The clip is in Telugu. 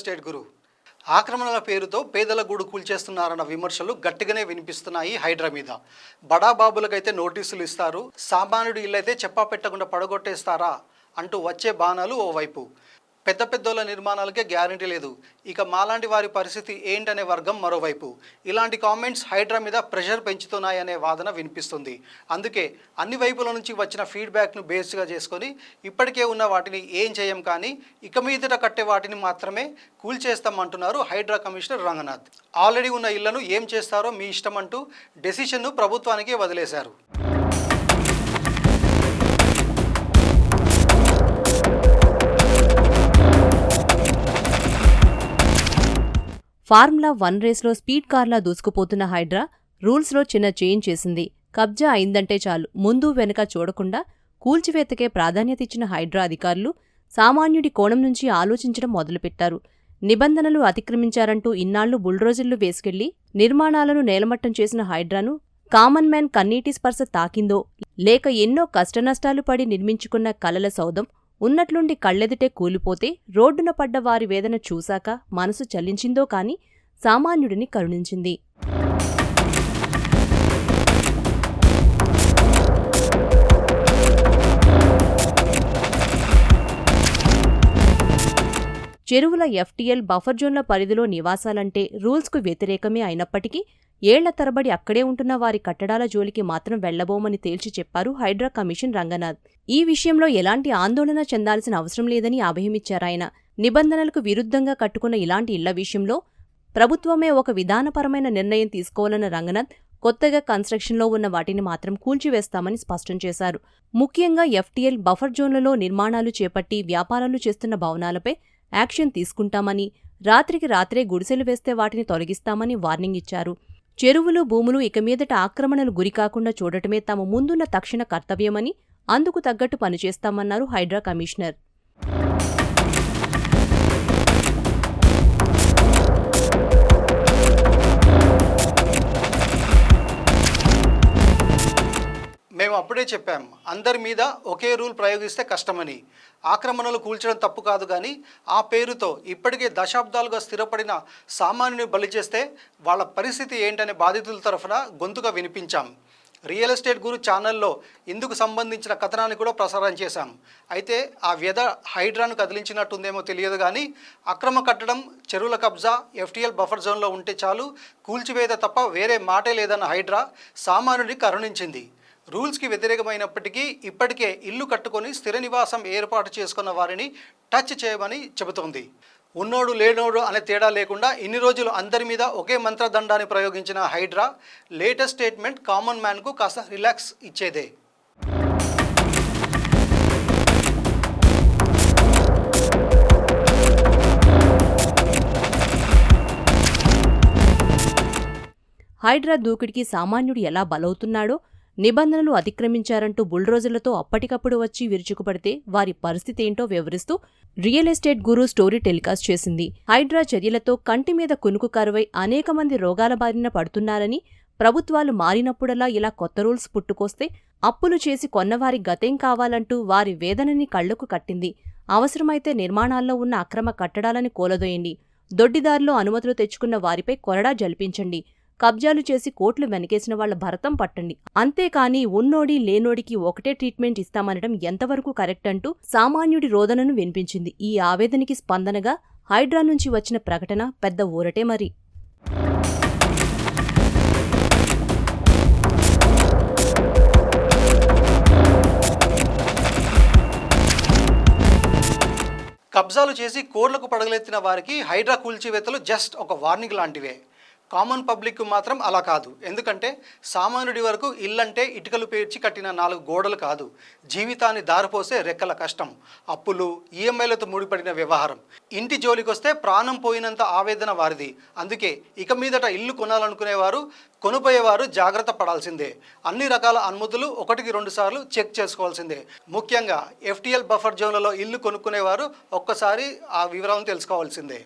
ఎస్టేట్ గురు ఆక్రమణల పేరుతో పేదల గూడు కూల్చేస్తున్నారన్న విమర్శలు గట్టిగానే వినిపిస్తున్నాయి హైడ్రా మీద. బడాబాబులకైతే నోటీసులు ఇస్తారు, సామాన్యుడి ఇల్లైతే చెప్పా పెట్టకుండా పడగొట్టేస్తారా అంటూ వచ్చే బాణాలు ఓవైపు. పెద్ద పెద్దోళ్ళ నిర్మాణాలకే గ్యారంటీ లేదు, ఇక మాలాంటి వారి పరిస్థితి ఏంటనే వర్గం మరోవైపు. ఇలాంటి కామెంట్స్ హైడ్రా మీద ప్రెషర్ పెంచుతున్నాయనే వాదన వినిపిస్తుంది. అందుకే అన్ని వైపుల నుంచి వచ్చిన ఫీడ్బ్యాక్ను బేస్గా చేసుకొని ఇప్పటికే ఉన్న వాటిని ఏం చేయం, కానీ ఇక మీదట కట్టే వాటిని మాత్రమే కూల్చేస్తామంటున్నారు హైడ్రా కమిషనర్ రంగనాథ్. ఆల్రెడీ ఉన్న ఇళ్లను ఏం చేస్తారో మీ ఇష్టం అంటూ డెసిషన్ను ప్రభుత్వానికే వదిలేశారు. ఫార్ములా 1 రేస్లో స్పీడ్ కార్లా దూసుకుపోతున్న హైడ్రా రూల్స్లో చిన్న చేంజ్ చేసింది. కబ్జా అయిందంటే చాలు ముందు వెనుక చూడకుండా కూల్చివేతకే ప్రాధాన్యత ఇచ్చిన హైడ్రా అధికారులు సామాన్యుడి కోణం నుంచి ఆలోచించడం మొదలుపెట్టారు. నిబంధనలు అతిక్రమించారంటూ ఇన్నాళ్లు బుల్డోజర్లు వేసుకెళ్లి నిర్మాణాలను నేలమట్టం చేసిన హైడ్రాను కామన్ మ్యాన్ కన్నీటి స్పర్శ తాకిందో, లేక ఎన్నో కష్టనష్టాలు పడి నిర్మించుకున్న కలల సౌధం ఉన్నట్లుండి కళ్ళెదుటే కూలిపోతే రోడ్డున పడ్డ వారి వేదన చూశాక మనసు చలించిందో కాని సామాన్యుడిని కరుణించింది. చెరువుల ఎఫ్టీఎల్ బఫర్ జోన్ల పరిధిలో నివాసాలంటే రూల్స్కు వ్యతిరేకమే అయినప్పటికీ ఏళ్ల తరబడి అక్కడే ఉంటున్న వారి కట్టడాల జోలికి మాత్రం వెళ్లబోమని తేల్చి చెప్పారు హైడ్రా కమిషన్ రంగనాథ్. ఈ విషయంలో ఎలాంటి ఆందోళన చెందాల్సిన అవసరం లేదని అభయమిచ్చారాయన. నిబంధనలకు విరుద్ధంగా కట్టుకున్న ఇలాంటి ఇళ్ల విషయంలో ప్రభుత్వమే ఒక విధానపరమైన నిర్ణయం తీసుకోవాలన్న రంగనాథ్ కొత్తగా కన్స్ట్రక్షన్లో ఉన్న వాటిని మాత్రం కూల్చివేస్తామని స్పష్టం చేశారు. ముఖ్యంగా ఎఫ్టీఎల్ బఫర్ జోన్లలో నిర్మాణాలు చేపట్టి వ్యాపారాలు చేస్తున్న భవనాలపై యాక్షన్ తీసుకుంటామని, రాత్రికి రాత్రే గుడిసెలు వేస్తే వాటిని తొలగిస్తామని వార్నింగ్ ఇచ్చారు. చెరువులు, భూములు ఇక మీదట ఆక్రమణలు గురికాకుండా చూడటమే తమ ముందున్న తక్షణ కర్తవ్యమని, అందుకు తగ్గట్టు పనిచేస్తామన్నారు హైడ్రా కమిషనర్. మేము అప్పుడే చెప్పాం, అందరి మీద ఒకే రూల్ ప్రయోగిస్తే కష్టమని. ఆక్రమణలు కూల్చడం తప్పు కాదు, కానీ ఆ పేరుతో ఇప్పటికే దశాబ్దాలుగా స్థిరపడిన సామాన్యుని బలి చేస్తే వాళ్ళ పరిస్థితి ఏంటనే బాధితుల తరఫున గొంతుగా వినిపించాం. రియల్ ఎస్టేట్ గురు ఛానల్లో ఇందుకు సంబంధించిన కథనాన్ని కూడా ప్రసారం చేశాం. అయితే ఆ వ్యధ హైడ్రాను కదిలించినట్టుందేమో తెలియదు, కానీ అక్రమ కట్టడం, చెరువుల కబ్జా ఎఫ్టీఎల్ బఫర్ జోన్లో ఉంటే చాలు కూల్చివేత తప్ప వేరే మాటే లేదన్న హైడ్రా సామాన్యుడిని కరుణించింది. రూల్స్కి వ్యతిరేకమైనప్పటికీ ఇప్పటికే ఇల్లు కట్టుకొని స్థిర నివాసం ఏర్పాటు చేసుకున్న వారిని టచ్ చేయమని చెబుతోంది. ఉన్నోడు లేనోడు అనే తేడా లేకుండా ఇన్ని రోజులు అందరి మీద ఒకే మంత్రదండాన్ని ప్రయోగించిన హైడ్రా లేటెస్ట్ స్టేట్మెంట్ కామన్ మ్యాన్కు కాస్త రిలాక్స్ ఇచ్చేదే. హైడ్రా దూకుడికి సామాన్యుడు ఎలా బలవుతున్నాడో, నిబంధనలు అతిక్రమించారంటూ బుల్డోజర్లతో అప్పటికప్పుడు వచ్చి విరుచుకుపడితే వారి పరిస్థితేంటో వివరిస్తూ రియల్ ఎస్టేట్ గురు స్టోరీ టెలికాస్ట్ చేసింది. హైడ్రా చర్యలతో కంటి మీద కునుకు కరువై అనేక మంది రోగాల బారిన పడుతున్నారని, ప్రభుత్వాలు మారినప్పుడల్లా ఇలా కొత్త రూల్స్ పుట్టుకొస్తే అప్పులు చేసి కొన్నవారి గతేం కావాలంటూ వారి వేదనని కళ్లకు కట్టింది. అవసరమైతే నిర్మాణాల్లో ఉన్న అక్రమ కట్టడాలని కూలదోయండి, దొడ్డిదారిలో అనుమతులు తెచ్చుకున్న వారిపై కొరడా జల్పించండి, కబ్జాలు చేసి కోట్లు వెనకేసిన వాళ్ల భరతం పట్టండి, అంతేకాని ఉన్నోడి లేనోడికి ఒకటే ట్రీట్మెంట్ ఇస్తామనడం ఎంతవరకు కరెక్ట్ అంటూ సామాన్యుడి రోదనను వినిపించింది. ఈ ఆవేదనకి స్పందనగా హైడ్రా నుంచి వచ్చిన ప్రకటన పెద్ద ఊరటే మరి. కబ్జాలు చేసి కోర్లకు పడగలెత్తిన వారికి హైడ్రా కూల్చివేతలు జస్ట్ ఒక వార్నింగ్ లాంటివే. కామన్ పబ్లిక్ మాత్రం అలా కాదు. ఎందుకంటే సామాన్యుడి వరకు ఇల్లంటే ఇటుకలు పేర్చి కట్టిన 4 గోడలు కాదు, జీవితాన్ని దారిపోసే రెక్కల కష్టం, అప్పులు, ఈఎంఐలతో ముడిపడిన వ్యవహారం. ఇంటి జోలికొస్తే ప్రాణం పోయినంత ఆవేదన వారిది. అందుకే ఇక మీదట ఇల్లు కొనాలనుకునేవారు, కొనుపోయేవారు జాగ్రత్త పడాల్సిందే. అన్ని రకాల అనుమతులు 1-2 సార్లు చెక్ చేసుకోవాల్సిందే. ముఖ్యంగా ఎఫ్టీఎల్ బఫర్ జోన్లలో ఇల్లు కొనుక్కునేవారు ఒక్కసారి ఆ వివరాలను తెలుసుకోవాల్సిందే.